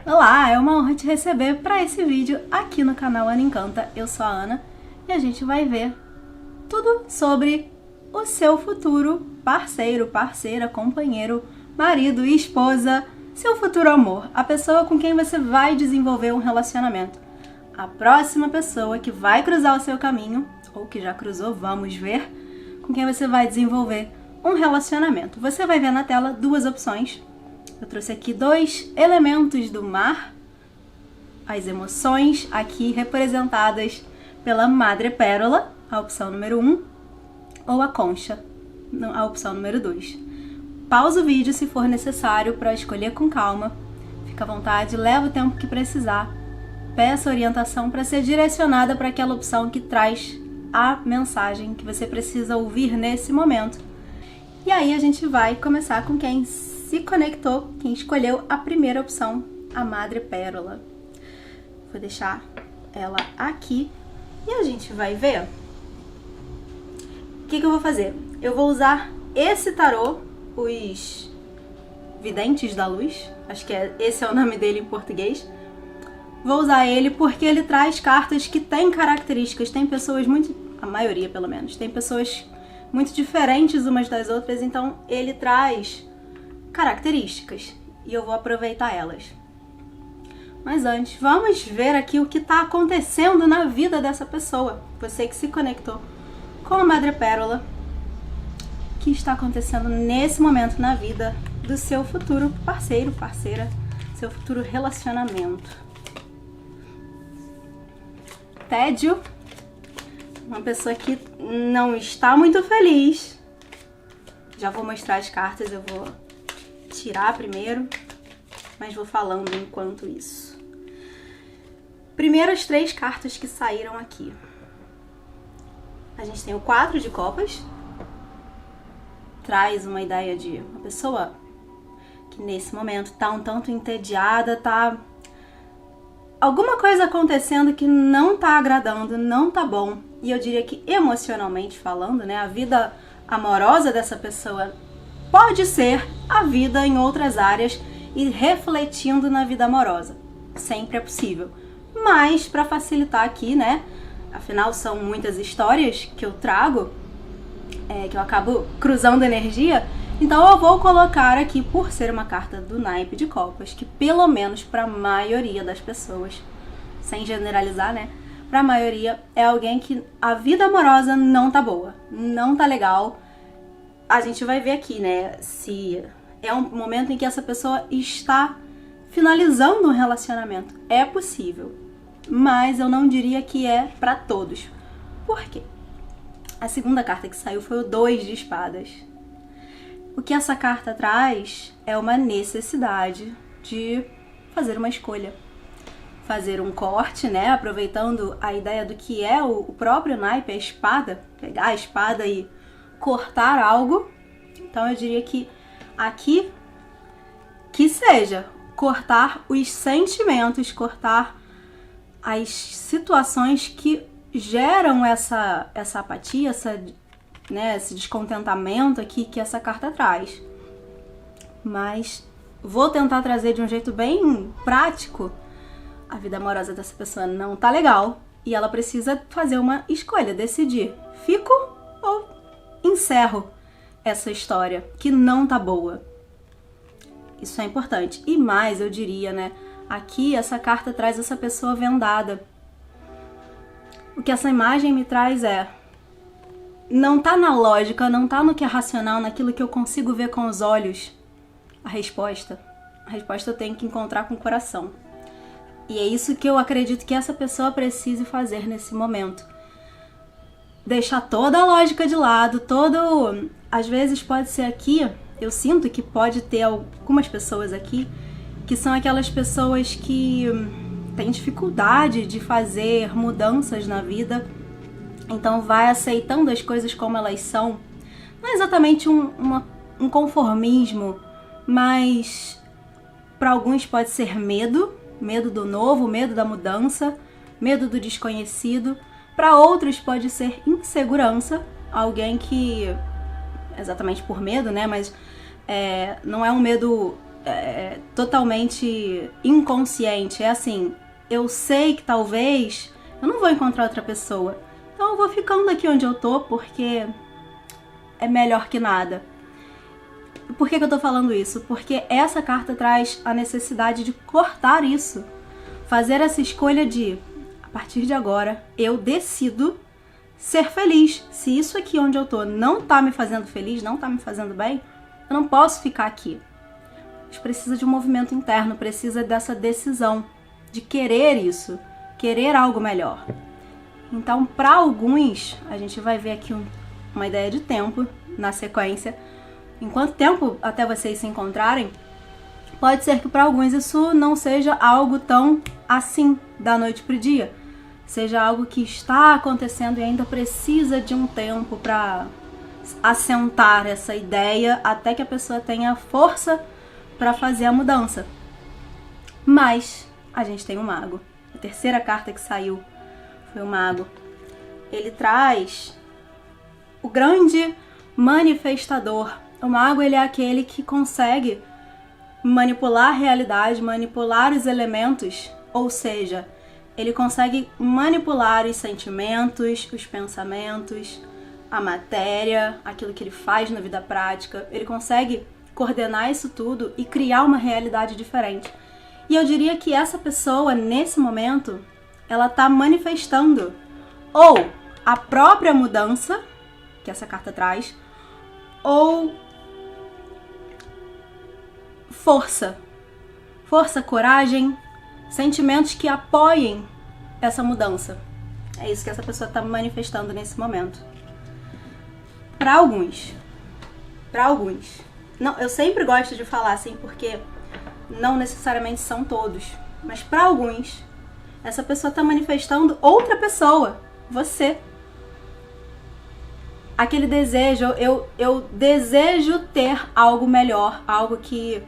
Olá, é uma honra te receber para esse vídeo aqui no canal Ana Encanta. Eu sou a Ana e a gente vai ver tudo sobre o seu futuro parceiro, parceira, companheiro, marido e esposa, seu futuro amor, a pessoa com quem você vai desenvolver um relacionamento. A próxima pessoa que vai cruzar o seu caminho, ou que já cruzou, vamos ver, com quem você vai desenvolver um relacionamento. Você vai ver na tela duas opções. Eu trouxe aqui dois elementos do mar, as emoções aqui representadas pela madrepérola, a opção número 1, ou a concha, a opção número 2. Pausa o vídeo se for necessário para escolher com calma, fica à vontade, leva o tempo que precisar, peça orientação para ser direcionada para aquela opção que traz a mensagem que você precisa ouvir nesse momento. E aí a gente vai começar com quem se conectou, quem escolheu a primeira opção, a madrepérola. Vou deixar ela aqui e a gente vai ver o que eu vou fazer. Eu vou usar esse tarô, os Videntes da Luz, acho que esse é o nome dele em português. Vou usar ele porque ele traz cartas que têm características, tem pessoas muito, a maioria pelo menos, tem pessoas muito diferentes umas das outras, então ele traz características e eu vou aproveitar elas. Mas antes, vamos ver aqui o que está acontecendo na vida dessa pessoa. Você que se conectou com a madrepérola, o que está acontecendo nesse momento na vida do seu futuro parceiro, parceira, seu futuro relacionamento. Tédio, uma pessoa que não está muito feliz. Já vou mostrar as cartas, eu vou tirar primeiro, mas vou falando enquanto isso. Primeiras três cartas que saíram aqui. A gente tem o 4 de copas. Traz uma ideia de uma pessoa que nesse momento tá um tanto entediada, tá alguma coisa acontecendo que não tá agradando, não tá bom. E eu diria que emocionalmente falando, né, a vida amorosa dessa pessoa pode ser a vida em outras áreas e refletindo na vida amorosa. Sempre é possível. Mas, para facilitar aqui, né? Afinal, são muitas histórias que eu trago, que eu acabo cruzando energia. Então, eu vou colocar aqui, por ser uma carta do naipe de copas, que pelo menos para a maioria das pessoas, sem generalizar, né? Para a maioria, é alguém que a vida amorosa não tá boa, não tá legal. A gente vai ver aqui, né, se é um momento em que essa pessoa está finalizando um relacionamento. É possível, mas eu não diria que é para todos. Por quê? A segunda carta que saiu foi o 2 de espadas. O que essa carta traz é uma necessidade de fazer uma escolha. Fazer um corte, né, aproveitando a ideia do que é o próprio naipe, a espada, pegar a espada e cortar algo. Então eu diria que aqui que seja cortar os sentimentos, cortar as situações que geram essa apatia, esse descontentamento aqui que essa carta traz. Mas vou tentar trazer de um jeito bem prático. A vida amorosa dessa pessoa não tá legal e ela precisa fazer uma escolha, decidir, fico ou encerro essa história que não tá boa. Isso é importante. E mais, eu diria, né? Aqui essa carta traz essa pessoa vendada. O que essa imagem me traz não tá na lógica, não tá no que é racional, naquilo que eu consigo ver com os olhos. A resposta eu tenho que encontrar com o coração. E é isso que eu acredito que essa pessoa precise fazer nesse momento. Deixar toda a lógica de lado, às vezes pode ser aqui, eu sinto que pode ter algumas pessoas aqui que são aquelas pessoas que têm dificuldade de fazer mudanças na vida, então vai aceitando as coisas como elas são. Não é exatamente um conformismo, mas para alguns pode ser medo do novo, medo da mudança, medo do desconhecido. Para outros pode ser insegurança, alguém que, exatamente por medo, né, mas não é um medo totalmente inconsciente. É assim, eu sei que talvez eu não vou encontrar outra pessoa, então eu vou ficando aqui onde eu tô porque é melhor que nada. Por que eu tô falando isso? Porque essa carta traz a necessidade de cortar isso. Fazer essa escolha de, a partir de agora, eu decido ser feliz. Se isso aqui onde eu tô não tá me fazendo feliz, não tá me fazendo bem, eu não posso ficar aqui. A gente precisa de um movimento interno, precisa dessa decisão de querer isso, querer algo melhor. Então, para alguns, a gente vai ver aqui uma ideia de tempo na sequência. Em quanto tempo até vocês se encontrarem, pode ser que para alguns isso não seja algo tão assim, da noite pro dia. Seja algo que está acontecendo e ainda precisa de um tempo para assentar essa ideia até que a pessoa tenha força para fazer a mudança. Mas a gente tem o Mago. A terceira carta que saiu foi o Mago. Ele traz o grande manifestador. O Mago, ele é aquele que consegue manipular a realidade, manipular os elementos, ou seja, ele consegue manipular os sentimentos, os pensamentos, a matéria, aquilo que ele faz na vida prática. Ele consegue coordenar isso tudo e criar uma realidade diferente. E eu diria que essa pessoa, nesse momento, ela está manifestando ou a própria mudança que essa carta traz, ou força, coragem, sentimentos que apoiem essa mudança. É isso que essa pessoa está manifestando nesse momento. Para alguns. Não, eu sempre gosto de falar assim porque não necessariamente são todos, mas para alguns, essa pessoa está manifestando outra pessoa, você. Aquele desejo, eu desejo ter algo melhor, algo que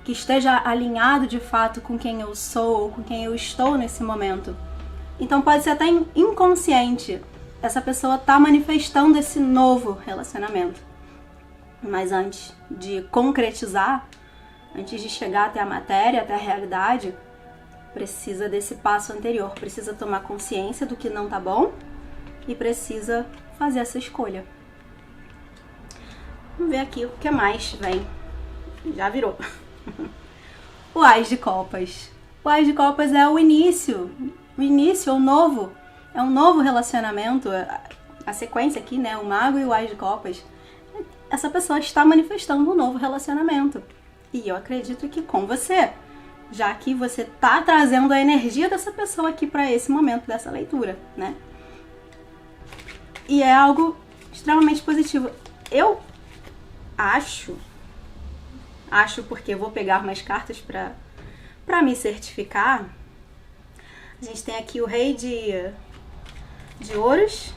esteja alinhado de fato com quem eu sou, com quem eu estou nesse momento. Então pode ser até inconsciente, essa pessoa está manifestando esse novo relacionamento. Mas antes de concretizar, antes de chegar até a matéria, até a realidade, precisa desse passo anterior, precisa tomar consciência do que não tá bom e precisa fazer essa escolha. Vamos ver aqui o que mais vem. Já virou. O Ás de Copas. O Ás de Copas é o início, o novo. É um novo relacionamento. A sequência aqui, né? O Mago e o Ás de Copas. Essa pessoa está manifestando um novo relacionamento. E eu acredito que com você, já que você tá trazendo a energia dessa pessoa aqui para esse momento dessa leitura, né? E é algo extremamente positivo. Eu acho porque eu vou pegar mais cartas para me certificar. A gente tem aqui o Rei de Ouros,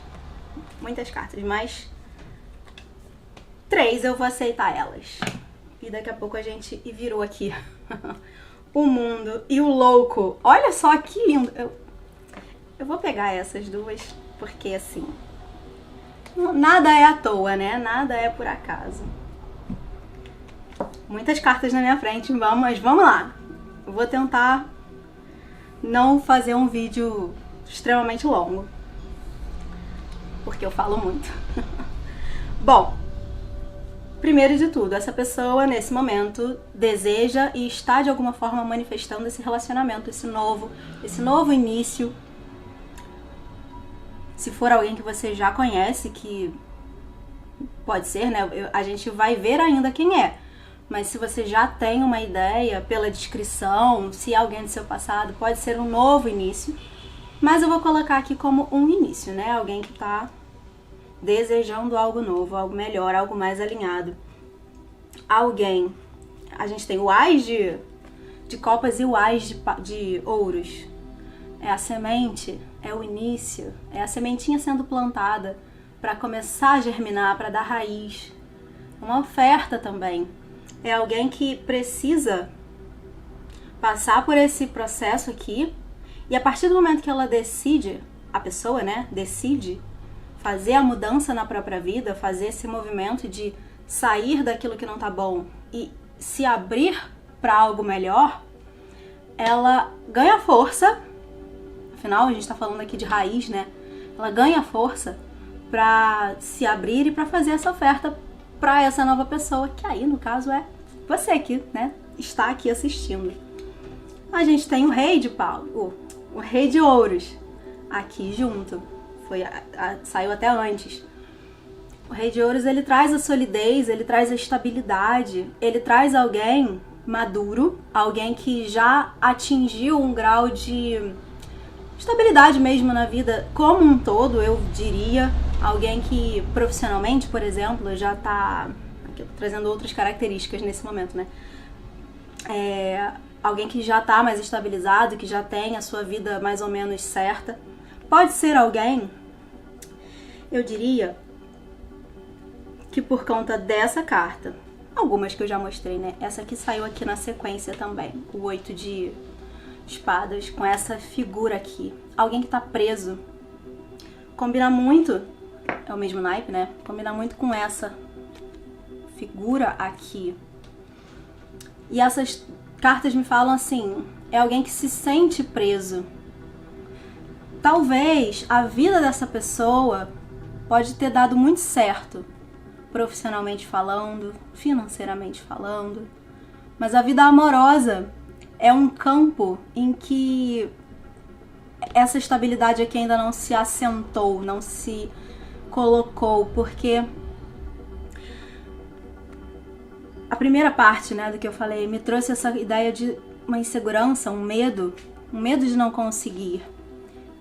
muitas cartas, mas 3 eu vou aceitar elas. E daqui a pouco a gente virou aqui o Mundo e o Louco. Olha só que lindo. Eu vou pegar essas duas porque assim, nada é à toa, né? Nada é por acaso. Muitas cartas na minha frente, mas vamos lá. Eu vou tentar não fazer um vídeo extremamente longo, porque eu falo muito. Bom, primeiro de tudo, essa pessoa nesse momento deseja e está de alguma forma manifestando esse relacionamento, esse novo início. Se for alguém que você já conhece, que pode ser, né? A gente vai ver ainda quem é. Mas se você já tem uma ideia pela descrição, se é alguém do seu passado, pode ser um novo início. Mas eu vou colocar aqui como um início, né? Alguém que está desejando algo novo, algo melhor, algo mais alinhado. Alguém... A gente tem o Ás de Copas e o Ás de Ouros. É a semente, é o início, é a sementinha sendo plantada para começar a germinar, para dar raiz. Uma oferta também. É alguém que precisa passar por esse processo aqui e a partir do momento que ela decide, a pessoa, né, decide fazer a mudança na própria vida, fazer esse movimento de sair daquilo que não tá bom e se abrir para algo melhor, ela ganha força. Afinal, a gente tá falando aqui de raiz, né? Ela ganha força para se abrir e para fazer essa oferta para essa nova pessoa, que aí, no caso, é você que, né, está aqui assistindo. A gente tem o rei de pau, o rei de ouros aqui junto. Saiu até antes. O rei de ouros, ele traz a solidez, ele traz a estabilidade, ele traz alguém maduro, alguém que já atingiu um grau de estabilidade mesmo na vida como um todo, eu diria. Alguém que profissionalmente, por exemplo, já tá... Aqui eu tô trazendo outras características nesse momento, né? Alguém que já tá mais estabilizado, que já tem a sua vida mais ou menos certa. Pode ser alguém, eu diria, que por conta dessa carta, algumas que eu já mostrei, né? Essa aqui saiu aqui na sequência também, o 8 de espadas, com essa figura aqui. Alguém que tá preso. Combina muito, é o mesmo naipe, né? Combina muito com essa figura aqui. E essas cartas me falam assim, é alguém que se sente preso. Talvez a vida dessa pessoa pode ter dado muito certo, profissionalmente falando, financeiramente falando, mas a vida amorosa é um campo em que essa estabilidade aqui ainda não se assentou, não se colocou, porque a primeira parte, né, do que eu falei, me trouxe essa ideia de uma insegurança, um medo de não conseguir.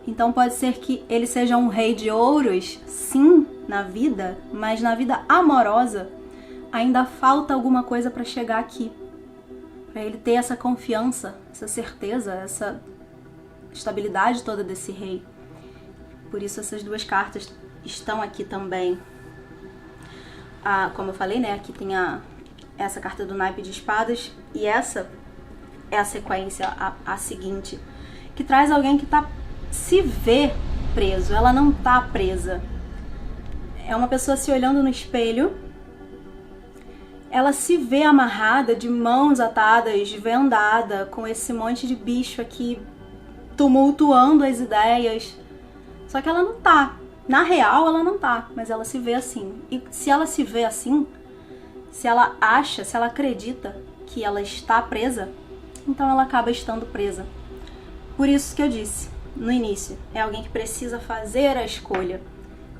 Então pode ser que ele seja um rei de ouros, sim, na vida, mas na vida amorosa ainda falta alguma coisa para chegar aqui. Para ele ter essa confiança, essa certeza, essa estabilidade toda desse rei. Por isso essas duas cartas estão aqui também. Como eu falei, né, aqui tem essa carta do naipe de espadas e essa é a sequência, a seguinte, que traz alguém que se vê preso, ela não tá presa. É uma pessoa se olhando no espelho, ela se vê amarrada, de mãos atadas, vendada, com esse monte de bicho aqui tumultuando as ideias. Só que ela não tá. Na real, ela não tá, mas ela se vê assim. E se ela se vê assim, se ela acha, se ela acredita que ela está presa, então ela acaba estando presa. Por isso que eu disse no início, é alguém que precisa fazer a escolha.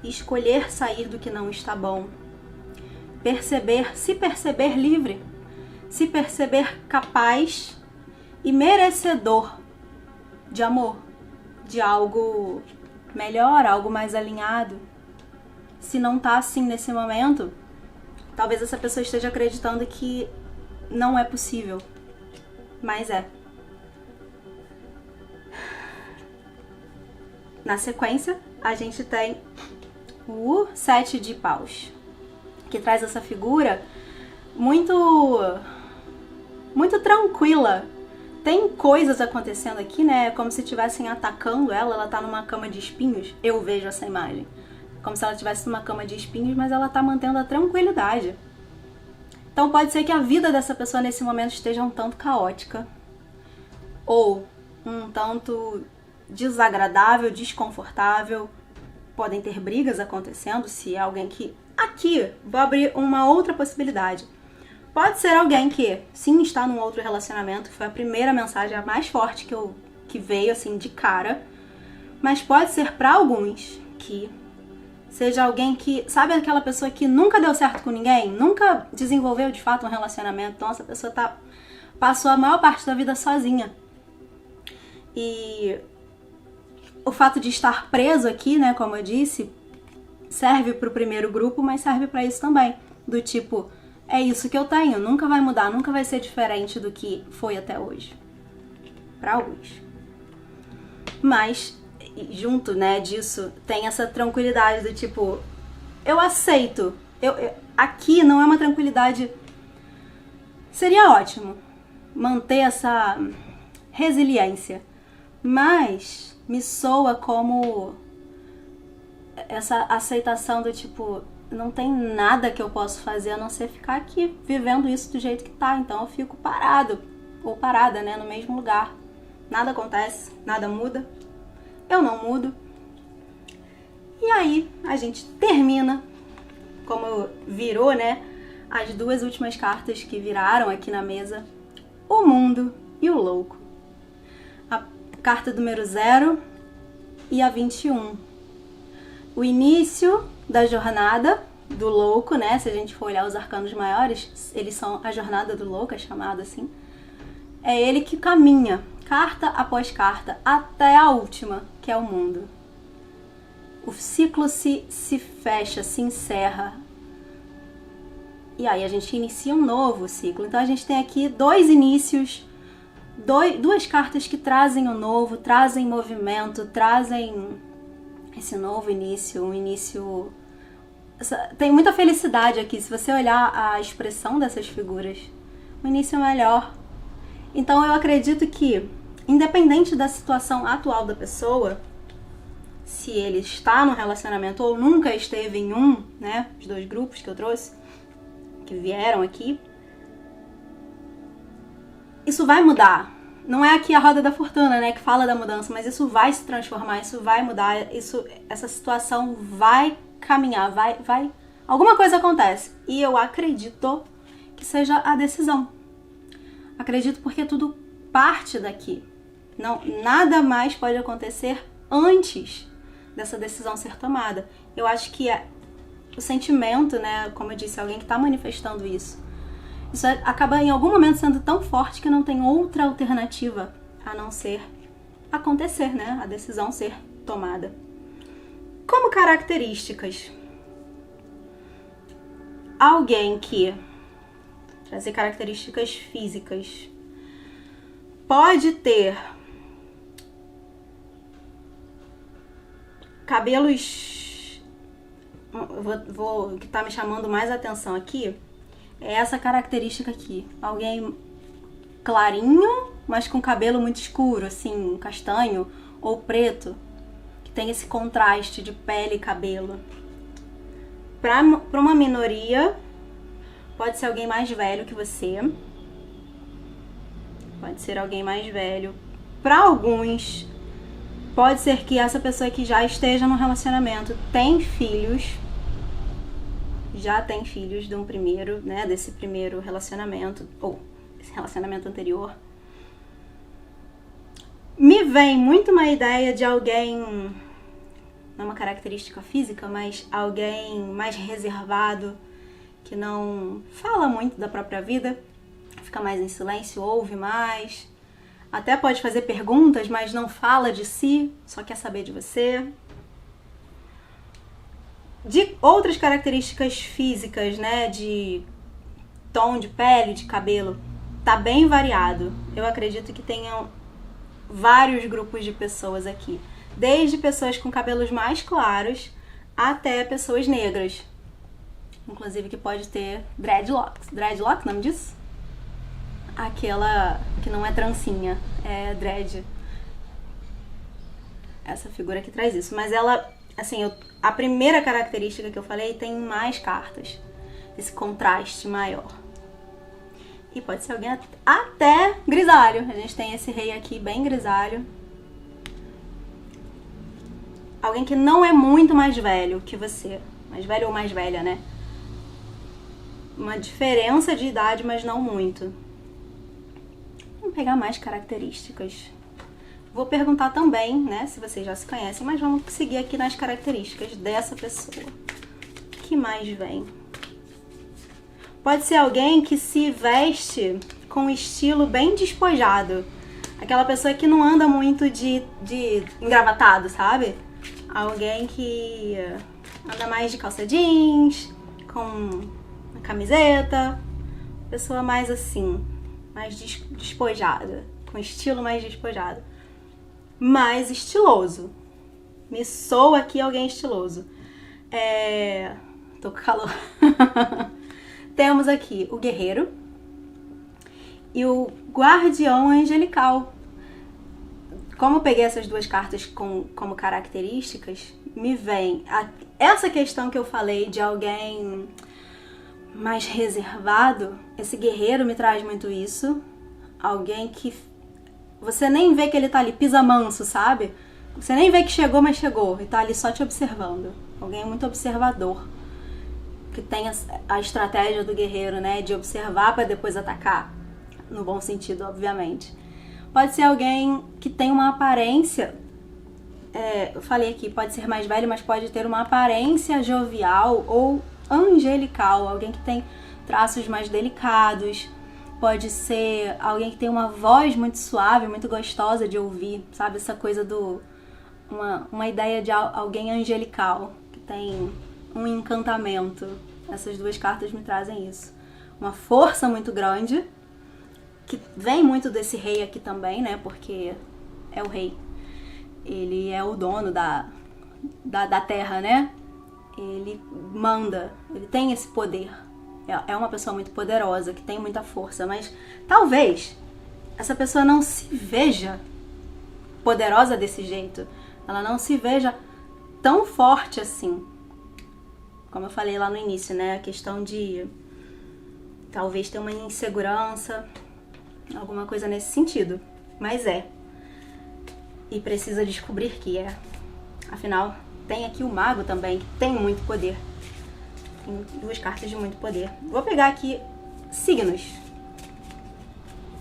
Escolher sair do que não está bom. Se perceber livre. Se perceber capaz e merecedor de amor. De algo melhor, algo mais alinhado. Se não tá assim nesse momento, talvez essa pessoa esteja acreditando que não é possível. Mas é. Na sequência, a gente tem o 7 de paus, que traz essa figura muito tranquila. Tem coisas acontecendo aqui, né? Como se estivessem atacando ela. Ela tá numa cama de espinhos. Eu vejo essa imagem. Como se ela estivesse numa cama de espinhos, mas ela tá mantendo a tranquilidade. Então pode ser que a vida dessa pessoa nesse momento esteja um tanto caótica. Ou um tanto desagradável, desconfortável. Podem ter brigas acontecendo, se é alguém que... Aqui, vou abrir uma outra possibilidade. Pode ser alguém que, sim, está num outro relacionamento. Foi a primeira mensagem, a mais forte que veio, assim, de cara. Mas pode ser para alguns que seja alguém que... Sabe aquela pessoa que nunca deu certo com ninguém? Nunca desenvolveu, de fato, um relacionamento. Então, essa pessoa passou a maior parte da vida sozinha. E o fato de estar preso aqui, né, como eu disse, serve para o primeiro grupo, mas serve para isso também. Do tipo, é isso que eu tenho, nunca vai mudar, nunca vai ser diferente do que foi até hoje. Para alguns. Mas, junto, né, disso, tem essa tranquilidade do tipo, eu aceito. Aqui não é uma tranquilidade... Seria ótimo manter essa resiliência, mas me soa como essa aceitação do tipo, não tem nada que eu possa fazer a não ser ficar aqui vivendo isso do jeito que tá. Então eu fico parado ou parada, né, no mesmo lugar. Nada acontece, nada muda. Eu não mudo. E aí a gente termina, como virou, né, as duas últimas cartas que viraram aqui na mesa, o mundo e o louco. A carta número 0 e a 21. O início da jornada do louco, né? Se a gente for olhar os arcanos maiores, eles são a jornada do louco, é chamado assim. É ele que caminha, carta após carta, até a última, que é o mundo. O ciclo se fecha, se encerra. E aí a gente inicia um novo ciclo. Então a gente tem aqui dois inícios, duas cartas que trazem o novo, trazem movimento, trazem esse novo início, um início... Tem muita felicidade aqui, se você olhar a expressão dessas figuras, o início é melhor. Então eu acredito que, independente da situação atual da pessoa, se ele está no relacionamento ou nunca esteve em um, né, os dois grupos que eu trouxe, que vieram aqui, isso vai mudar. Não é aqui a roda da fortuna, né, que fala da mudança, mas isso vai se transformar, isso vai mudar, essa situação vai caminhar, vai... Alguma coisa acontece. E eu acredito que seja a decisão. Acredito porque tudo parte daqui. Não, nada mais pode acontecer antes dessa decisão ser tomada. Eu acho que é o sentimento, né, como eu disse, alguém que está manifestando isso acaba em algum momento sendo tão forte que não tem outra alternativa a não ser acontecer, né? A decisão ser tomada. Como características, alguém que trazer características físicas pode ter cabelos, o que está me chamando mais atenção aqui é essa característica aqui. Alguém clarinho, mas com cabelo muito escuro, assim, castanho ou preto, que tem esse contraste de pele e cabelo. Para uma minoria, pode ser alguém mais velho que você. Pode ser alguém mais velho. Para alguns, pode ser que essa pessoa que já esteja no relacionamento tem filhos. Já tem filhos de um primeiro, né, desse primeiro relacionamento, ou esse relacionamento anterior. Me vem muito uma ideia de alguém, não uma característica física, mas alguém mais reservado, que não fala muito da própria vida, fica mais em silêncio, ouve mais, até pode fazer perguntas, mas não fala de si, só quer saber de você. De outras características físicas, né, de tom de pele, de cabelo, tá bem variado. Eu acredito que tenham vários grupos de pessoas aqui, desde pessoas com cabelos mais claros até pessoas negras, inclusive que pode ter dreadlocks. Dreadlock, nome disso? Aquela que não é trancinha, é dread. Essa figura que traz isso, mas ela, assim, a primeira característica que eu falei tem mais cartas, esse contraste maior. E pode ser alguém até grisalho. A gente tem esse rei aqui bem grisalho. Alguém que não é muito mais velho que você. Mais velho ou mais velha, né? Uma diferença de idade, mas não muito. Vamos pegar mais características. Vou perguntar também, né, se vocês já se conhecem, mas vamos seguir aqui nas características dessa pessoa. O que mais vem? Pode ser alguém que se veste com um estilo bem despojado. Aquela pessoa que não anda muito de engravatado, sabe? Alguém que anda mais de calça jeans, com uma camiseta. Pessoa mais assim, mais despojada, com estilo mais despojado. Mais estiloso. Me soa aqui alguém estiloso. Tô com calor. Temos aqui o guerreiro e o guardião angelical. como eu peguei essas duas cartas como características, me vem essa questão que eu falei de alguém mais reservado. Esse guerreiro me traz muito isso. Alguém que você nem vê que ele tá ali, pisa manso, sabe? Você nem vê que chegou, mas chegou. E tá ali só te observando. Alguém muito observador. Que tem a estratégia do guerreiro, né? De observar para depois atacar. No bom sentido, obviamente. Pode ser alguém que tem uma aparência... eu falei aqui, pode ser mais velho, mas pode ter uma aparência jovial ou angelical. Alguém que tem traços mais delicados. Pode ser alguém que tem uma voz muito suave, muito gostosa de ouvir, sabe? Essa coisa do... Uma ideia de alguém angelical, que tem um encantamento. Essas duas cartas me trazem isso. Uma força muito grande, que vem muito desse rei aqui também, né? Porque é o rei. Ele é o dono da terra, né? Ele manda, ele tem esse poder. É uma pessoa muito poderosa, que tem muita força, mas talvez essa pessoa não se veja poderosa desse jeito. Ela não se veja tão forte assim. Como eu falei lá no início, né? A questão de talvez ter uma insegurança, alguma coisa nesse sentido. Mas e precisa descobrir que é. Afinal, tem aqui o mago também, que tem muito poder. Tem duas cartas de muito poder. Vou pegar aqui signos.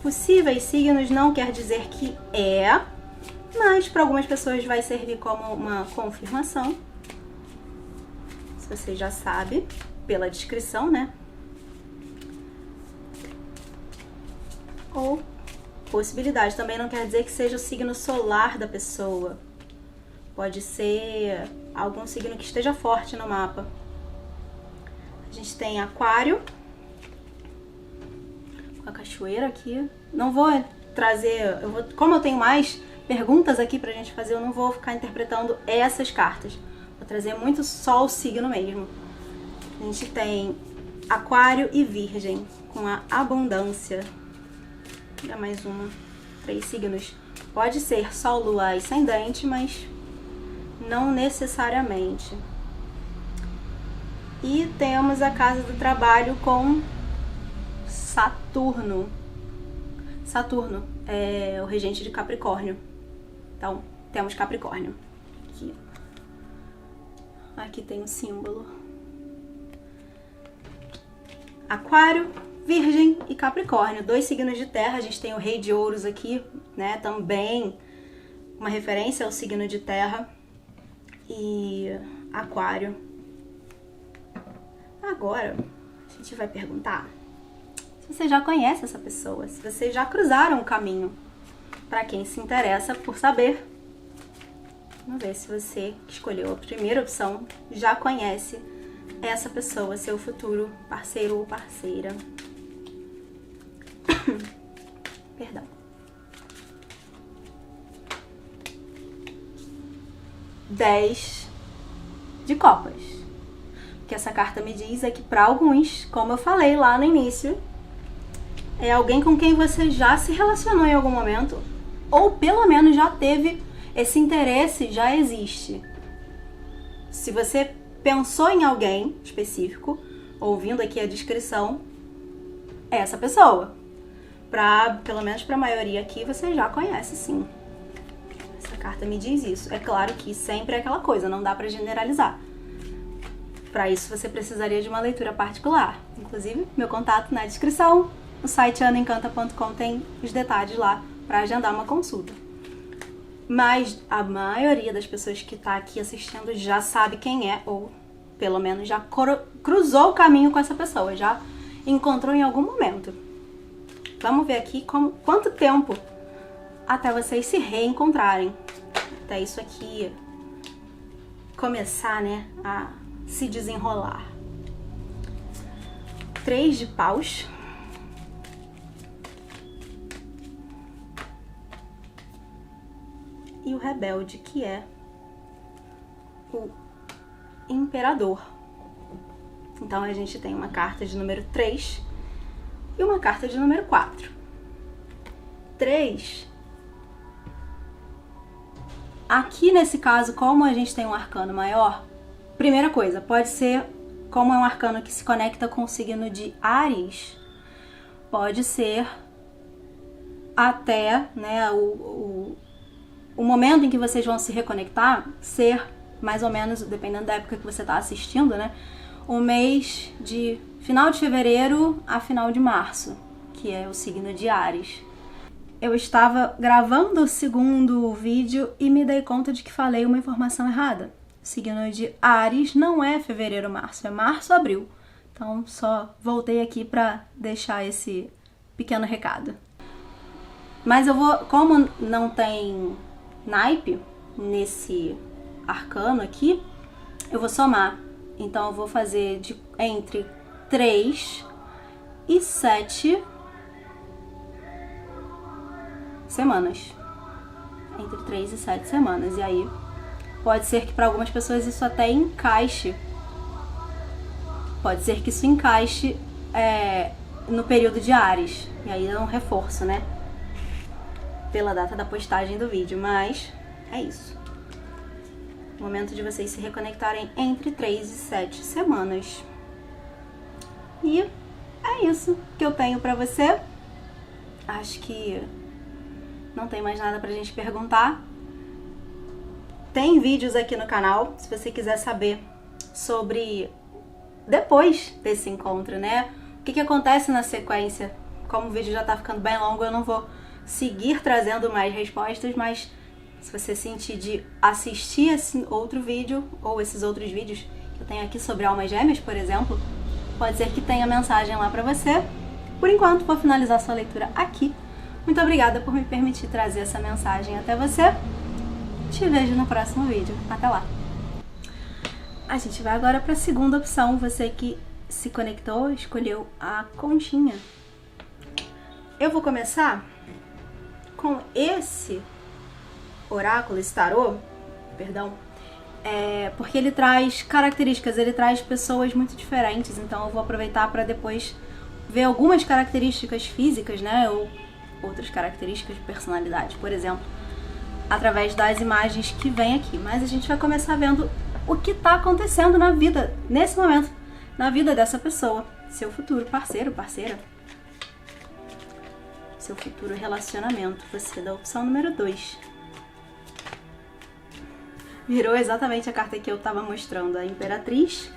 Possíveis signos não quer dizer que mas para algumas pessoas vai servir como uma confirmação. Se você já sabe, pela descrição, né? Ou possibilidade. Também não quer dizer que seja o signo solar da pessoa. Pode ser algum signo que esteja forte no mapa. A gente tem Aquário, com a cachoeira aqui. Não vou trazer... como eu tenho mais perguntas aqui pra gente fazer, eu não vou ficar interpretando essas cartas. Vou trazer muito só o signo mesmo. A gente tem Aquário e Virgem, com a abundância. Dá mais uma. 3 signos. Pode ser Sol, Lua e Ascendente, mas não necessariamente. E temos a casa do trabalho com Saturno. Saturno é o regente de Capricórnio. Então, temos Capricórnio. Aqui tem o símbolo. Aquário, Virgem e Capricórnio. 2 signos de terra. A gente tem o Rei de Ouros aqui, né? Também uma referência ao signo de terra. E Aquário. Agora, a gente vai perguntar se você já conhece essa pessoa, se vocês já cruzaram o caminho. Para quem se interessa por saber, vamos ver se você que escolheu a primeira opção já conhece essa pessoa, seu futuro parceiro ou parceira. Perdão. Dez de copas. O que essa carta me diz é que para alguns, como eu falei lá no início, é alguém com quem você já se relacionou em algum momento, ou pelo menos já teve esse interesse, já existe. Se você pensou em alguém específico, ouvindo aqui a descrição, é essa pessoa. Pelo menos para a maioria aqui, você já conhece, sim. Essa carta me diz isso. É claro que sempre é aquela coisa, não dá para generalizar. Para isso, você precisaria de uma leitura particular. Inclusive, meu contato na descrição. No site anaencanta.com tem os detalhes lá para agendar uma consulta. Mas a maioria das pessoas que está aqui assistindo já sabe quem é, ou pelo menos já cruzou o caminho com essa pessoa, já encontrou em algum momento. Vamos ver aqui quanto tempo até vocês se reencontrarem. Até isso aqui começar, né, a se desenrolar. 3 de paus. E o rebelde, que é o imperador. Então a gente tem uma carta de número 3 e uma carta de número 4. 3 Aqui nesse caso, como a gente tem um arcano maior, primeira coisa, pode ser, como é um arcano que se conecta com o signo de Áries, pode ser até, né, o momento em que vocês vão se reconectar ser mais ou menos, dependendo da época que você está assistindo, né, o mês de final de fevereiro a final de março, que é o signo de Áries. Eu estava gravando o segundo vídeo e me dei conta de que falei uma informação errada. O signo de Áries não é fevereiro-março, é março-abril. Então só voltei aqui para deixar esse pequeno recado. Mas eu vou, como não tem naipe nesse arcano aqui, eu vou somar. Então eu vou fazer entre 3 e 7 semanas. Entre 3 e 7 semanas. E aí, pode ser que para algumas pessoas isso até encaixe. Pode ser que isso encaixe no período de Áries. E aí é um reforço, né? Pela data da postagem do vídeo. Mas é isso. Momento de vocês se reconectarem entre 3 e 7 semanas. E é isso que eu tenho pra você. Acho que não tem mais nada pra gente perguntar. Tem vídeos aqui no canal, se você quiser saber sobre depois desse encontro, né? O que acontece na sequência. Como o vídeo já tá ficando bem longo, eu não vou seguir trazendo mais respostas, mas se você sentir de assistir esse outro vídeo, ou esses outros vídeos que eu tenho aqui sobre almas gêmeas, por exemplo, pode ser que tenha mensagem lá pra você. Por enquanto, vou finalizar sua leitura aqui. Muito obrigada por me permitir trazer essa mensagem até você. Te vejo no próximo vídeo. Até lá! A gente vai agora para a segunda opção. Você que se conectou, escolheu a conchinha. Eu vou começar com esse oráculo, esse tarô, perdão, porque ele traz características, ele traz pessoas muito diferentes. Então eu vou aproveitar para depois ver algumas características físicas, né, ou outras características de personalidade, por exemplo, através das imagens que vem aqui. Mas a gente vai começar vendo o que está acontecendo na vida, nesse momento, na vida dessa pessoa, seu futuro parceiro, parceira, seu futuro relacionamento. Você da opção número 2. Virou exatamente a carta que eu estava mostrando, a Imperatriz.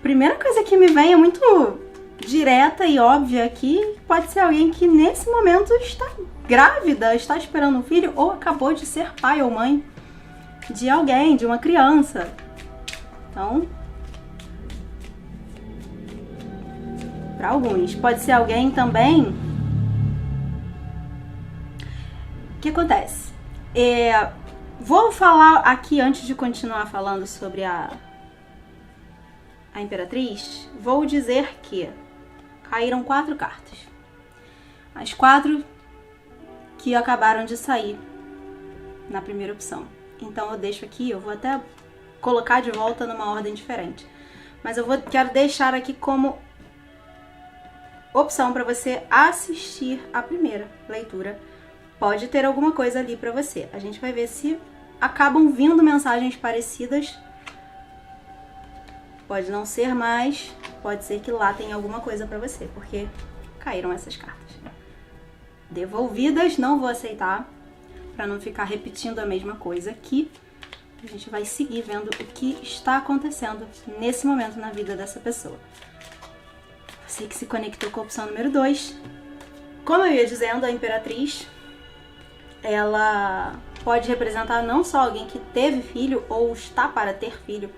Primeira coisa que me vem é muito direta e óbvia aqui, pode ser alguém que nesse momento está grávida, está esperando um filho ou acabou de ser pai ou mãe de alguém, de uma criança. Então, para alguns, pode ser alguém também. O que acontece? Vou falar aqui, antes de continuar falando sobre a Imperatriz, vou dizer que caíram 4 cartas. As 4 que acabaram de sair na primeira opção. Então eu deixo aqui, eu vou até colocar de volta numa ordem diferente. Mas quero deixar aqui como opção para você assistir a primeira leitura. Pode ter alguma coisa ali para você. A gente vai ver se acabam vindo mensagens parecidas. Pode não ser, mas pode ser que lá tenha alguma coisa pra você, porque caíram essas cartas. Devolvidas, não vou aceitar, pra não ficar repetindo a mesma coisa aqui. A gente vai seguir vendo o que está acontecendo nesse momento na vida dessa pessoa. Você que se conectou com a opção número 2. Como eu ia dizendo, a Imperatriz, ela pode representar não só alguém que teve filho ou está para ter filho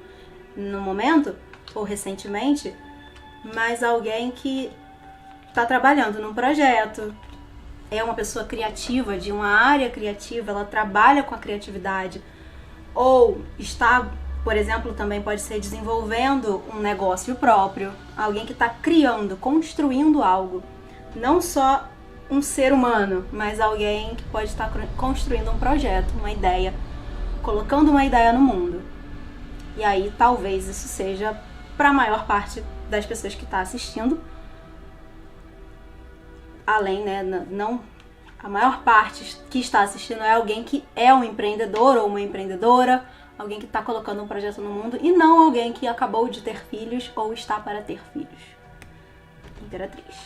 no momento, ou recentemente, mas alguém que está trabalhando num projeto, é uma pessoa criativa, de uma área criativa, ela trabalha com a criatividade, ou está, por exemplo, também pode ser desenvolvendo um negócio próprio, alguém que está criando, construindo algo, não só um ser humano, mas alguém que pode estar construindo um projeto, uma ideia, colocando uma ideia no mundo. E aí talvez isso seja para a maior parte das pessoas que está assistindo, além, né, não a maior parte que está assistindo é alguém que é um empreendedor ou uma empreendedora, alguém que está colocando um projeto no mundo e não alguém que acabou de ter filhos ou está para ter filhos. Imperatriz.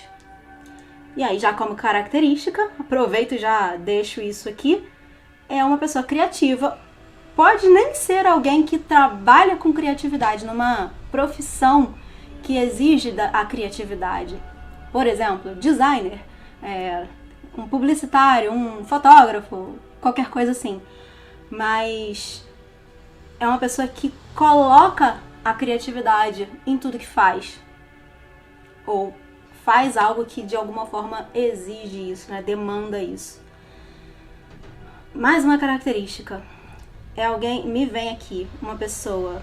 E aí, já como característica, aproveito e já deixo isso aqui, é uma pessoa criativa. Pode nem ser alguém que trabalha com criatividade numa profissão que exige a criatividade. Por exemplo, designer, um publicitário, um fotógrafo, qualquer coisa assim. Mas é uma pessoa que coloca a criatividade em tudo que faz. Ou faz algo que de alguma forma exige isso, né? Demanda isso. Mais uma característica. É alguém, me vem aqui, uma pessoa,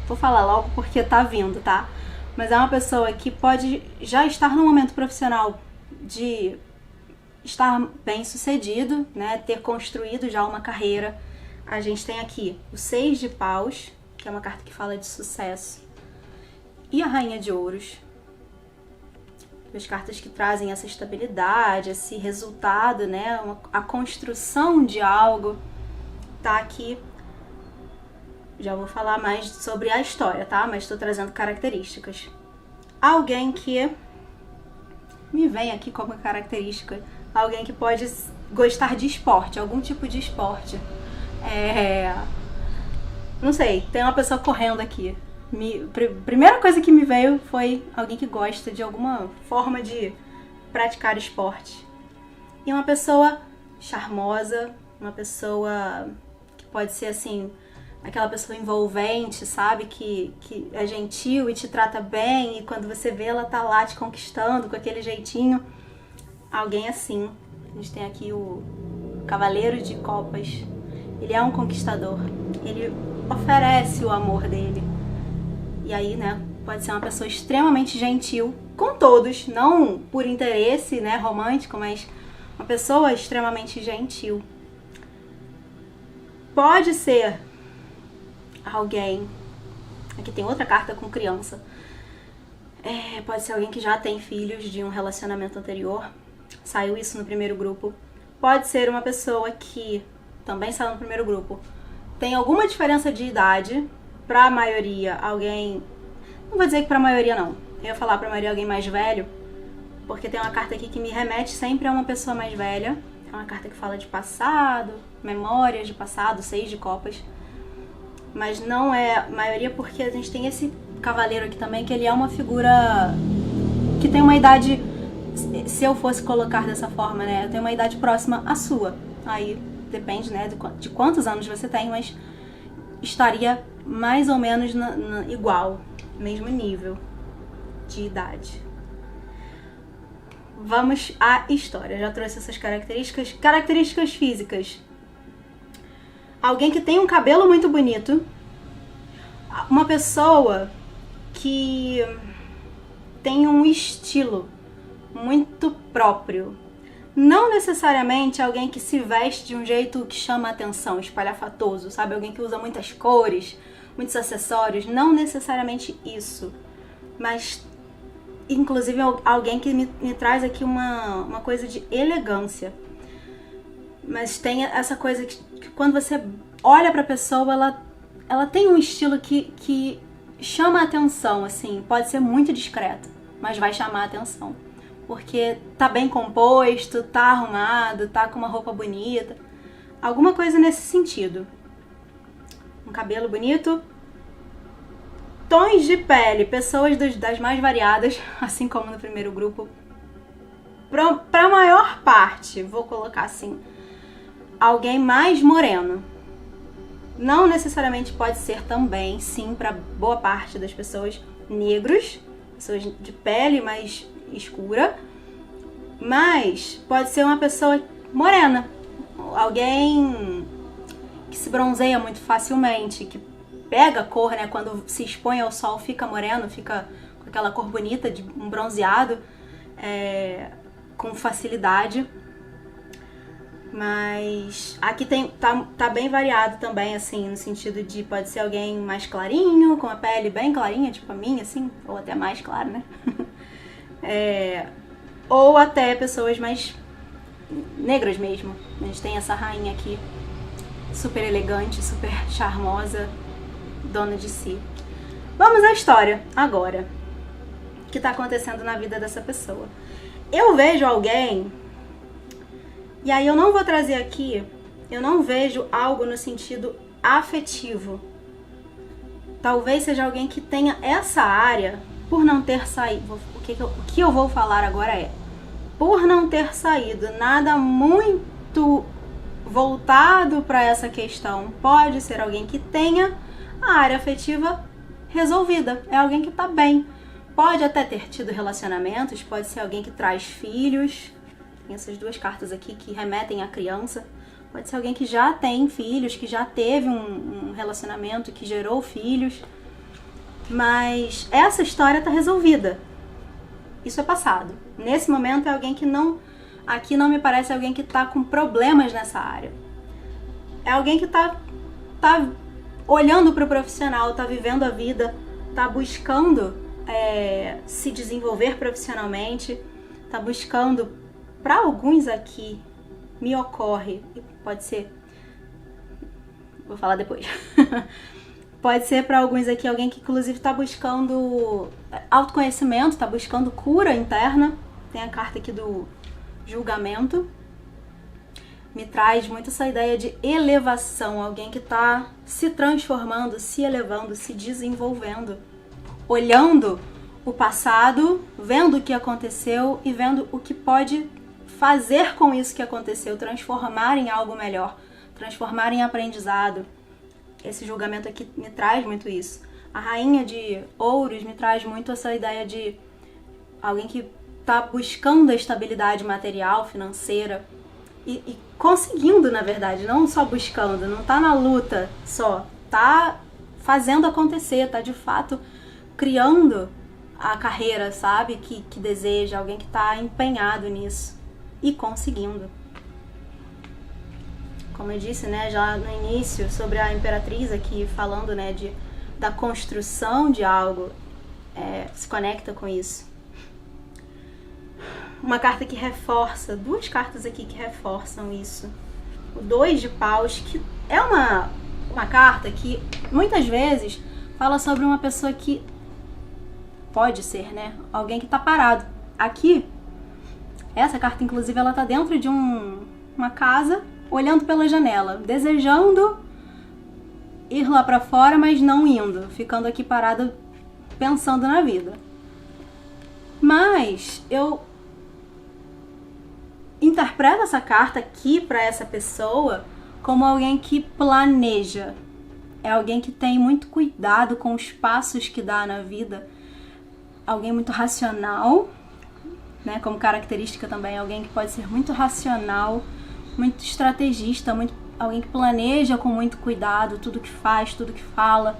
vou falar logo porque tá vindo, tá? Mas é uma pessoa que pode já estar no momento profissional de estar bem sucedido, né? Ter construído já uma carreira. A gente tem aqui o 6 de paus, que é uma carta que fala de sucesso, e a rainha de ouros. As cartas que trazem essa estabilidade, esse resultado, né? A construção de algo. Tá aqui. Já vou falar mais sobre a história, tá? Mas estou trazendo características. Alguém que me vem aqui como característica. Alguém que pode gostar de esporte, algum tipo de esporte. Não sei, tem uma pessoa correndo aqui. Primeira coisa que me veio foi alguém que gosta de alguma forma de praticar esporte. E uma pessoa charmosa, uma pessoa que pode ser assim, aquela pessoa envolvente, sabe? Que é gentil e te trata bem, e quando você vê ela tá lá te conquistando com aquele jeitinho. Alguém assim. A gente tem aqui o Cavaleiro de Copas. Ele é um conquistador. Ele oferece o amor dele. E aí, né, pode ser uma pessoa extremamente gentil com todos, não por interesse, né, romântico, mas uma pessoa extremamente gentil. Pode ser alguém... Aqui tem outra carta com criança. Pode ser alguém que já tem filhos de um relacionamento anterior. Saiu isso no primeiro grupo. Pode ser uma pessoa que também saiu no primeiro grupo. Tem alguma diferença de idade. Pra maioria, alguém... Não vou dizer que pra maioria não. Eu ia falar pra maioria alguém mais velho, porque tem uma carta aqui que me remete sempre a uma pessoa mais velha. É uma carta que fala de passado, memórias de passado, 6 de copas. Mas não é maioria porque a gente tem esse cavaleiro aqui também, que ele é uma figura que tem uma idade... Se eu fosse colocar dessa forma, né? Eu tenho uma idade próxima à sua. Aí depende, né, de quantos anos você tem, mas estaria mais ou menos igual, mesmo nível de idade. Vamos à história. Já trouxe essas características. Características físicas. Alguém que tem um cabelo muito bonito. Uma pessoa que tem um estilo muito próprio. Não necessariamente alguém que se veste de um jeito que chama a atenção, espalhafatoso, sabe? Alguém que usa muitas cores, muitos acessórios. Não necessariamente isso. Mas, inclusive, alguém que me traz aqui uma coisa de elegância. Mas tem essa coisa que quando você olha pra pessoa, ela tem um estilo que chama a atenção, assim. Pode ser muito discreto, mas vai chamar a atenção. Porque tá bem composto, tá arrumado, tá com uma roupa bonita. Alguma coisa nesse sentido. Um cabelo bonito. Tons de pele, pessoas das mais variadas, assim como no primeiro grupo. Pra maior parte, vou colocar assim, alguém mais moreno. Não necessariamente pode ser também, sim, pra boa parte das pessoas, negros. Pessoas de pele mais escura, mas pode ser uma pessoa morena, alguém que se bronzeia muito facilmente, que pega a cor, né, quando se expõe ao sol fica moreno, fica com aquela cor bonita de um bronzeado, com facilidade. Mas aqui tá bem variado também, assim, no sentido de pode ser alguém mais clarinho, com a pele bem clarinha, tipo a minha, assim, ou até mais clara, né? Ou até pessoas mais negras mesmo. A gente tem essa rainha aqui, super elegante, super charmosa, dona de si. Vamos à história agora. O que está acontecendo na vida dessa pessoa? Eu vejo alguém, e aí eu não vou trazer aqui, eu não vejo algo no sentido afetivo. Talvez seja alguém que tenha essa área, por não ter saído. O que eu vou falar agora é, por não ter saído nada muito voltado para essa questão, pode ser alguém que tenha a área afetiva resolvida. É alguém que está bem. Pode até ter tido relacionamentos, pode ser alguém que traz filhos. Tem essas duas cartas aqui que remetem à criança. Pode ser alguém que já tem filhos, que já teve um relacionamento, que gerou filhos. Mas essa história está resolvida. Isso é passado. Nesse momento é alguém que não... Aqui não me parece alguém que está com problemas nessa área. É alguém que tá olhando para o profissional, está vivendo a vida, está buscando se desenvolver profissionalmente, está buscando, para alguns aqui, me ocorre, pode ser, vou falar depois, pode ser para alguns aqui alguém que inclusive está buscando autoconhecimento, está buscando cura interna. Tem a carta aqui do julgamento, me traz muito essa ideia de elevação, alguém que está se transformando, se elevando, se desenvolvendo, olhando o passado, vendo o que aconteceu e vendo o que pode fazer com isso que aconteceu, transformar em algo melhor, transformar em aprendizado. Esse julgamento aqui me traz muito isso. A rainha de ouros me traz muito essa ideia de alguém que está buscando a estabilidade material, financeira e conseguindo, na verdade, não só buscando, não está na luta só, está fazendo acontecer, está de fato criando a carreira, sabe, que deseja, alguém que está empenhado nisso e conseguindo. Como eu disse, né, já no início, sobre a Imperatriz aqui, falando, né, da construção de algo, se conecta com isso. Uma carta que reforça, duas cartas aqui que reforçam isso. O 2 de paus, que é uma carta que muitas vezes fala sobre uma pessoa que pode ser, né, alguém que tá parado. Aqui, essa carta, inclusive, ela tá dentro de uma casa, olhando pela janela, desejando ir lá pra fora, mas não indo, ficando aqui parada pensando na vida. Mas eu interpreto essa carta aqui para essa pessoa como alguém que planeja. É alguém que tem muito cuidado com os passos que dá na vida. Alguém muito racional, né? Como característica também, alguém que pode ser muito racional, muito estrategista, alguém que planeja com muito cuidado tudo que faz, tudo que fala.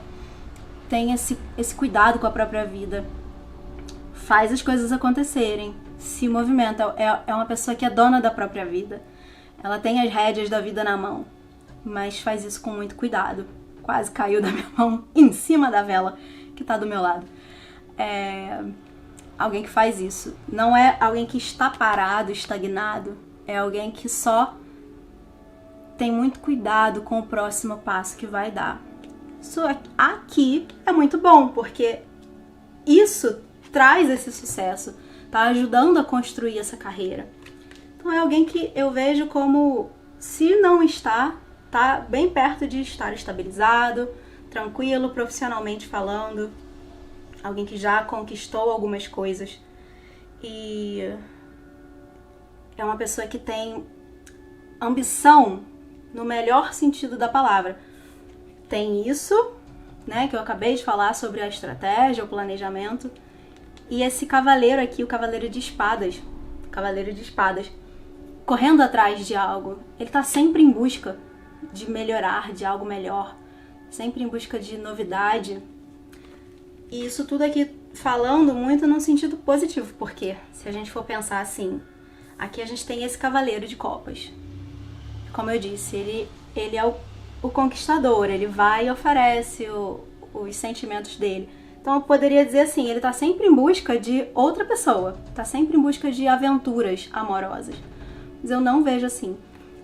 Tem esse cuidado com a própria vida. Faz as coisas acontecerem. Se movimenta, é uma pessoa que é dona da própria vida. Ela tem as rédeas da vida na mão, mas faz isso com muito cuidado. Quase caiu da minha mão em cima da vela que tá do meu lado. Alguém que faz isso. Não é alguém que está parado, estagnado. É alguém que só tem muito cuidado com o próximo passo que vai dar. Isso aqui é muito bom, porque isso traz esse sucesso. Tá ajudando a construir essa carreira. Então é alguém que eu vejo como, se não está, tá bem perto de estar estabilizado, tranquilo, profissionalmente falando. Alguém que já conquistou algumas coisas. E é uma pessoa que tem ambição no melhor sentido da palavra. Tem isso, né, que eu acabei de falar sobre a estratégia, o planejamento. E esse cavaleiro aqui, o cavaleiro de espadas, correndo atrás de algo. Ele tá sempre em busca de melhorar, de algo melhor, sempre em busca de novidade. E isso tudo aqui falando muito no sentido positivo, porque se a gente for pensar assim, aqui a gente tem esse cavaleiro de copas. Como eu disse, ele é o conquistador, ele vai e oferece os sentimentos dele. Então eu poderia dizer assim, ele tá sempre em busca de outra pessoa, tá sempre em busca de aventuras amorosas. mas eu não vejo assim.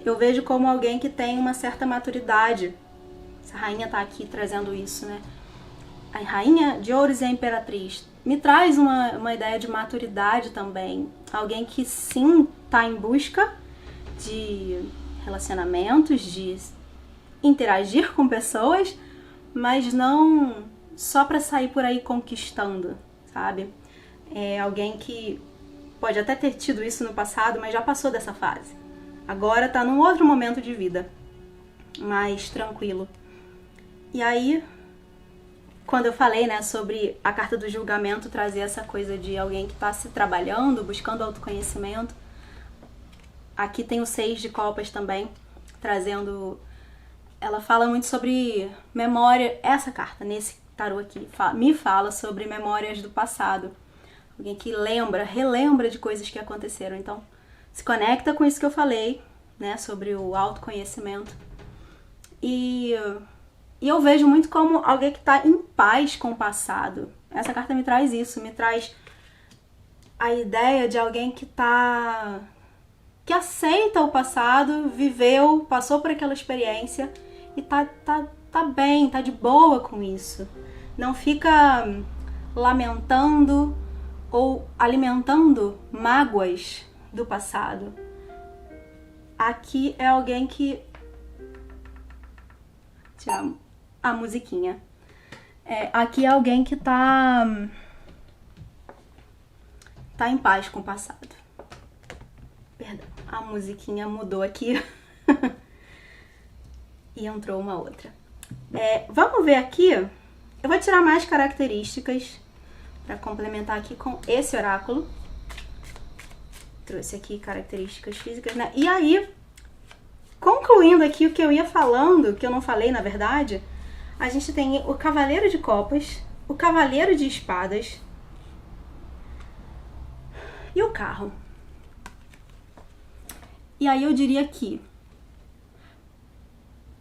Eu vejo como alguém que tem uma certa maturidade. Essa rainha tá aqui trazendo isso, né? A rainha de ouros e a imperatriz me traz uma ideia de maturidade também. Alguém que sim tá em busca de relacionamentos, de interagir com pessoas, mas não só pra sair por aí conquistando, sabe? É alguém que pode até ter tido isso no passado, mas já passou dessa fase. Agora tá num outro momento de vida, mais tranquilo. E aí, quando eu falei, né, sobre a carta do julgamento trazer essa coisa de alguém que tá se trabalhando, buscando autoconhecimento, aqui tem o 6 de copas também, trazendo... Ela fala muito sobre memória. Essa carta, nesse tarô aqui, me fala sobre memórias do passado. Alguém que relembra de coisas que aconteceram. Então, se conecta com isso que eu falei, né, sobre o autoconhecimento. E eu vejo muito como alguém que está em paz com o passado. Essa carta me traz isso, me traz a ideia de alguém que aceita o passado, viveu, passou por aquela experiência e tá bem, tá de boa com isso. Não fica lamentando ou alimentando mágoas do passado. Aqui é alguém que... Tirar a musiquinha. Aqui é alguém que tá em paz com o passado. Perdão, a musiquinha mudou aqui. E entrou uma outra. Vamos ver aqui. Eu vou tirar mais características para complementar aqui com esse oráculo. Trouxe aqui características físicas, né? E aí, concluindo aqui o que eu ia falando, que eu não falei na verdade, a gente tem o Cavaleiro de Copas, o Cavaleiro de Espadas e o Carro. E aí eu diria que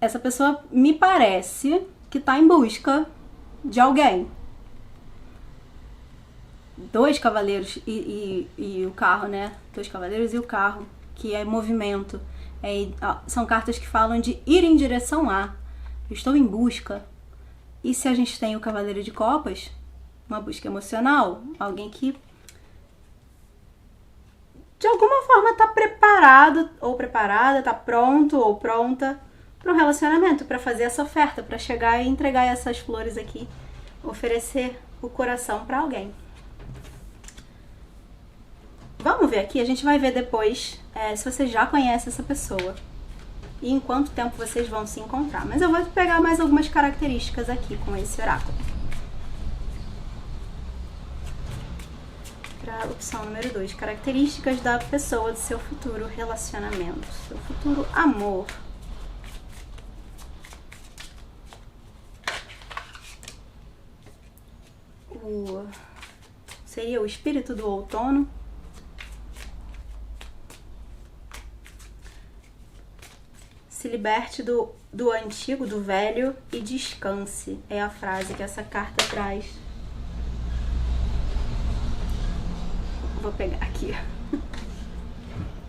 essa pessoa me parece que tá em busca de alguém. 2 cavaleiros e o carro, né? 2 cavaleiros e o carro, que é movimento. São cartas que falam de ir em direção a. Eu estou em busca. E se a gente tem o Cavaleiro de Copas, uma busca emocional, alguém que de alguma forma tá preparado ou preparada, tá pronto ou pronta para um relacionamento, para fazer essa oferta, para chegar e entregar essas flores aqui, oferecer o coração para alguém. Vamos ver aqui, a gente vai ver depois se você já conhece essa pessoa e em quanto tempo vocês vão se encontrar. Mas eu vou pegar mais algumas características aqui com esse oráculo. Para a opção número 2, características da pessoa do seu futuro relacionamento, seu futuro amor. Seria o espírito do outono. Se liberte do antigo, do velho e descanse. É a frase que essa carta traz. Vou pegar aqui.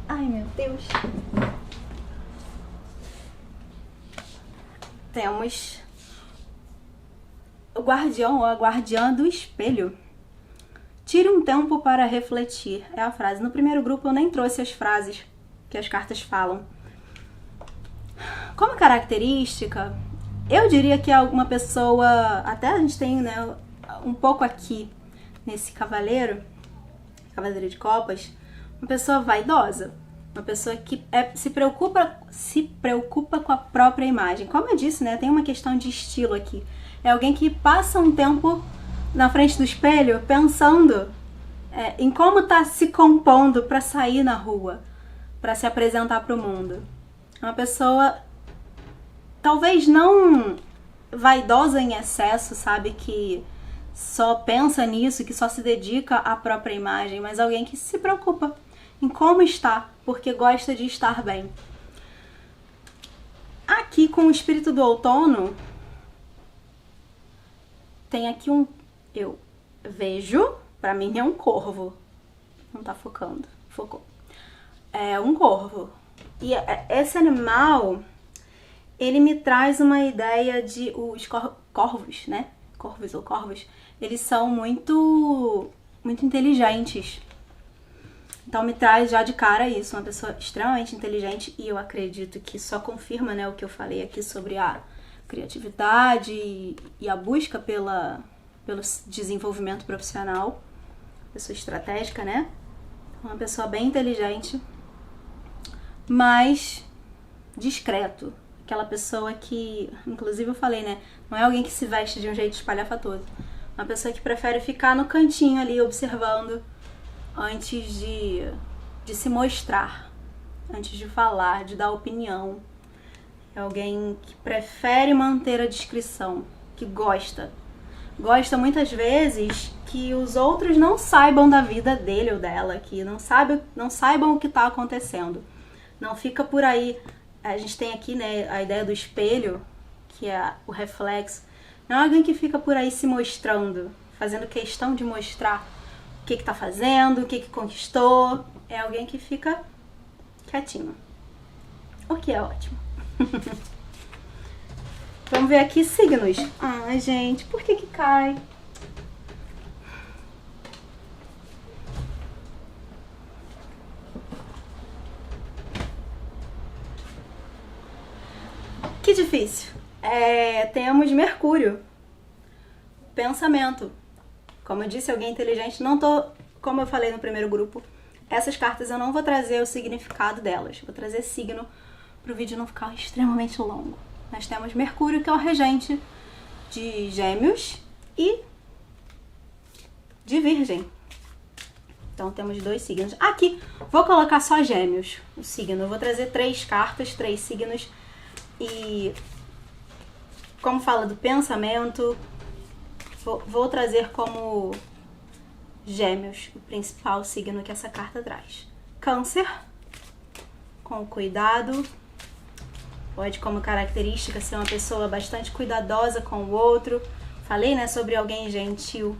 Ai, meu Deus. Temos o guardião ou a guardiã do espelho. Tire um tempo para refletir. É a frase. No primeiro grupo eu nem trouxe as frases que as cartas falam. Como característica, eu diria que é uma pessoa, até a gente tem, né, um pouco aqui nesse cavaleiro de copas, uma pessoa vaidosa, uma pessoa que se preocupa com a própria imagem. Como eu disse, né, tem uma questão de estilo aqui. É alguém que passa um tempo na frente do espelho pensando em como tá se compondo para sair na rua, para se apresentar para o mundo. É uma pessoa talvez não vaidosa em excesso, sabe, que só pensa nisso, que só se dedica à própria imagem, mas alguém que se preocupa em como está, porque gosta de estar bem. Aqui com o espírito do outono, tem aqui eu vejo, pra mim é um corvo. Não tá focando. Focou. é um corvo. E esse animal, ele me traz uma ideia de os corvos, né? Corvos ou corvos, eles são muito inteligentes. Então me traz já de cara isso, uma pessoa extremamente inteligente, e eu acredito que só confirma, né, o que eu falei aqui sobre a criatividade e a busca pelo desenvolvimento profissional. Pessoa estratégica, né? Uma pessoa bem inteligente, mas discreto. Aquela pessoa que, inclusive eu falei, né, não é alguém que se veste de um jeito espalhafatoso. Uma pessoa que prefere ficar no cantinho ali observando antes de se mostrar, antes de falar, de dar opinião. É alguém que prefere manter a discrição, que gosta muitas vezes que os outros não saibam da vida dele ou dela, que não saibam o que está acontecendo. Não fica por aí. A gente tem aqui, né, a ideia do espelho, que é o reflexo. Não é alguém que fica por aí se mostrando, fazendo questão de mostrar o que está fazendo, o que conquistou. É alguém que fica quietinho. O que é ótimo. Vamos ver aqui signos. Ai, gente, por que cai? Que difícil. Temos Mercúrio. Pensamento. Como eu disse, alguém inteligente. Não tô, como eu falei no primeiro grupo, essas cartas eu não vou trazer o significado delas. Vou trazer signo para o vídeo não ficar extremamente longo. Nós temos Mercúrio, que é o regente de Gêmeos e de Virgem. Então temos 2 signos. Aqui, vou colocar só Gêmeos, o signo. Eu vou trazer 3 cartas, 3 signos. E como fala do pensamento, vou trazer como Gêmeos, o principal signo que essa carta traz. Câncer, com cuidado. Pode, como característica, ser uma pessoa bastante cuidadosa com o outro. Falei, né, sobre alguém gentil.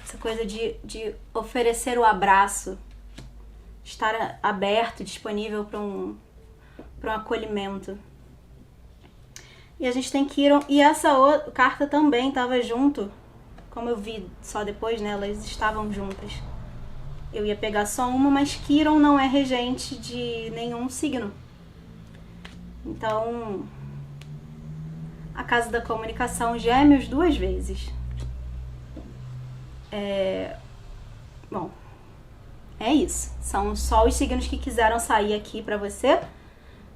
Essa coisa de oferecer o abraço. Estar aberto, disponível para um acolhimento. E a gente tem Quiron. E essa outra carta também estava junto. Como eu vi só depois, né, elas estavam juntas. Eu ia pegar só uma, mas Quiron não é regente de nenhum signo. Então, a casa da comunicação, Gêmeos 2 vezes. Bom, é isso. São só os signos que quiseram sair aqui pra você.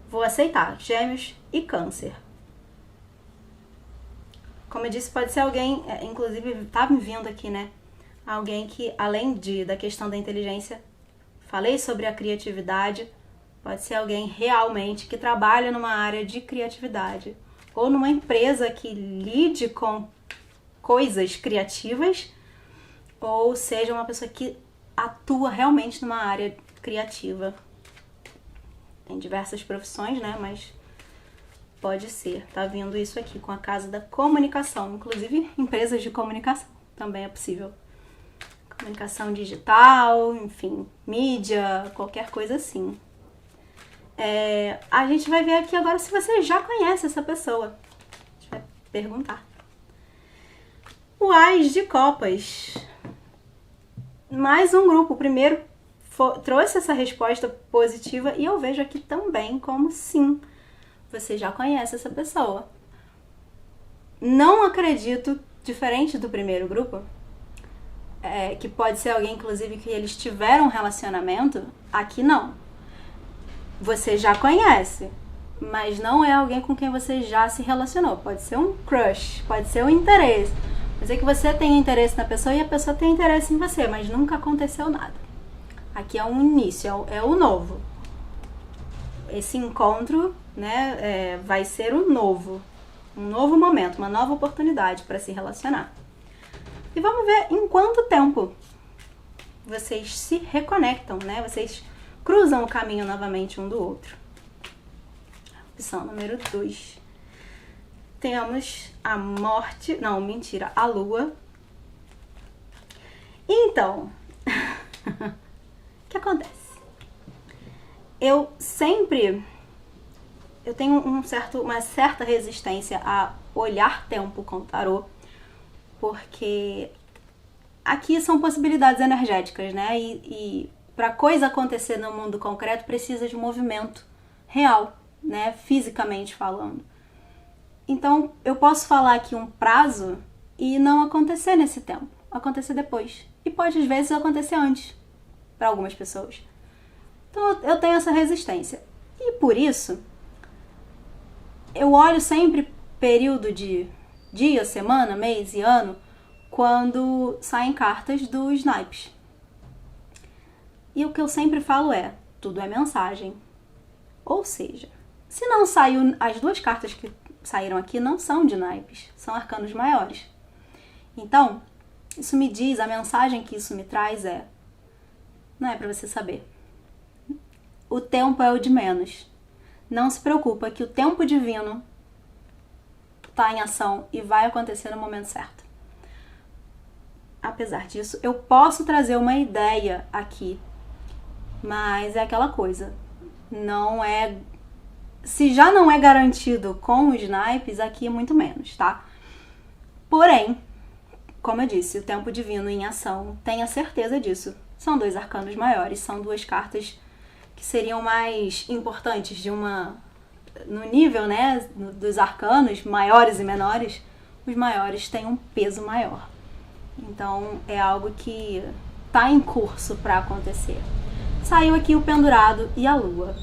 Vou aceitar. Gêmeos e Câncer. Como eu disse, pode ser alguém, inclusive tá me vindo aqui, né? Alguém que, além da questão da inteligência, falei sobre a criatividade. Pode ser alguém realmente que trabalha numa área de criatividade ou numa empresa que lide com coisas criativas, ou seja, uma pessoa que atua realmente numa área criativa. Tem diversas profissões, né? Mas pode ser. Tá vindo isso aqui com a casa da comunicação, inclusive empresas de comunicação também é possível. Comunicação digital, enfim, mídia, qualquer coisa assim. A gente vai ver aqui agora se você já conhece essa pessoa. A gente vai perguntar. O Ás de Copas. Mais um grupo. O primeiro trouxe essa resposta positiva e eu vejo aqui também como sim, você já conhece essa pessoa. Não acredito, diferente do primeiro grupo, que pode ser alguém, inclusive, que eles tiveram um relacionamento. Aqui não. Você já conhece, mas não é alguém com quem você já se relacionou. Pode ser um crush, pode ser um interesse. Pode ser que você tenha interesse na pessoa e a pessoa tenha interesse em você, mas nunca aconteceu nada. Aqui é um início, é o novo. Esse encontro, né, vai ser um novo momento, uma nova oportunidade para se relacionar. E vamos ver em quanto tempo vocês se reconectam, né? Vocês cruzam o caminho novamente um do outro. Opção número 2. Temos a morte... Não, mentira. A lua. Então, o que acontece? eu tenho uma certa resistência a olhar tempo com tarô, porque aqui são possibilidades energéticas, né? E para coisa acontecer no mundo concreto precisa de movimento real, né? Fisicamente falando. Então eu posso falar aqui um prazo e não acontecer nesse tempo, acontecer depois. E pode às vezes acontecer antes, para algumas pessoas. Então eu tenho essa resistência. E por isso, eu olho sempre período de dia, semana, mês e ano, quando saem cartas dos naipes. E o que eu sempre falo é, tudo é mensagem. Ou seja, se não saiu, as duas cartas que saíram aqui não são de naipes, são arcanos maiores. Então, isso me diz, a mensagem que isso me traz não é para você saber. O tempo é o de menos. Não se preocupa que o tempo divino está em ação e vai acontecer no momento certo. Apesar disso, eu posso trazer uma ideia aqui, mas é aquela coisa, se já não é garantido com os naipes, aqui é muito menos, tá? Porém, como eu disse, o tempo divino em ação, tenha certeza disso. São dois arcanos maiores, são duas cartas que seriam mais importantes no nível, né, dos arcanos maiores e menores. Os maiores têm um peso maior. Então é algo que está em curso para acontecer. Saiu aqui o pendurado e a lua.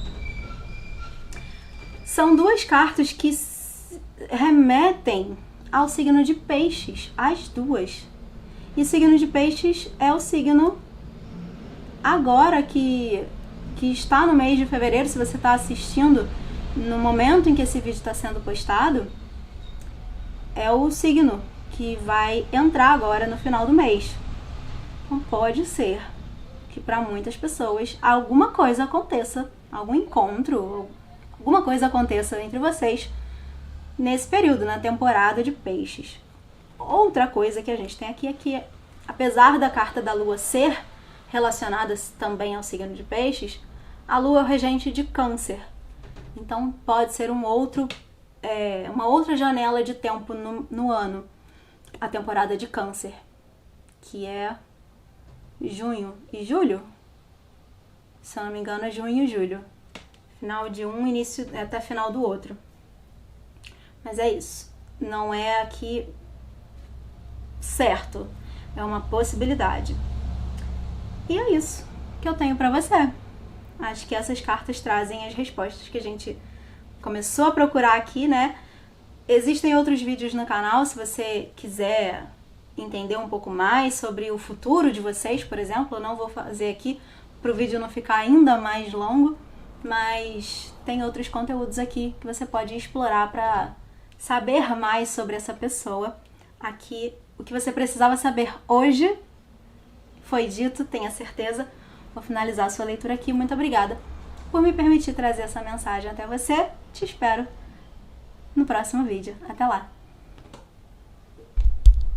São duas cartas que remetem ao signo de peixes, as duas. E o signo de peixes é o signo agora que está no mês de fevereiro. Se você está assistindo no momento em que esse vídeo está sendo postado, é o signo que vai entrar agora no final do mês. Então pode ser que para muitas pessoas alguma coisa aconteça, algum encontro, alguma coisa aconteça entre vocês nesse período, na temporada de peixes. Outra coisa que a gente tem aqui é que, apesar da carta da lua ser relacionada também ao signo de peixes, a lua é o regente de câncer. Então pode ser uma outra janela de tempo no ano, a temporada de câncer, que é junho e julho. Se eu não me engano, é junho e julho. Final de um, início até final do outro. Mas é isso. Não é aqui certo. É uma possibilidade. E é isso que eu tenho pra você. Acho que essas cartas trazem as respostas que a gente começou a procurar aqui, né? Existem outros vídeos no canal, se você quiser entender um pouco mais sobre o futuro de vocês, por exemplo. Eu não vou fazer aqui para o vídeo não ficar ainda mais longo, mas tem outros conteúdos aqui que você pode explorar para saber mais sobre essa pessoa. Aqui, o que você precisava saber hoje foi dito, tenha certeza. Vou finalizar a sua leitura aqui. Muito obrigada por me permitir trazer essa mensagem até você. Te espero no próximo vídeo. Até lá!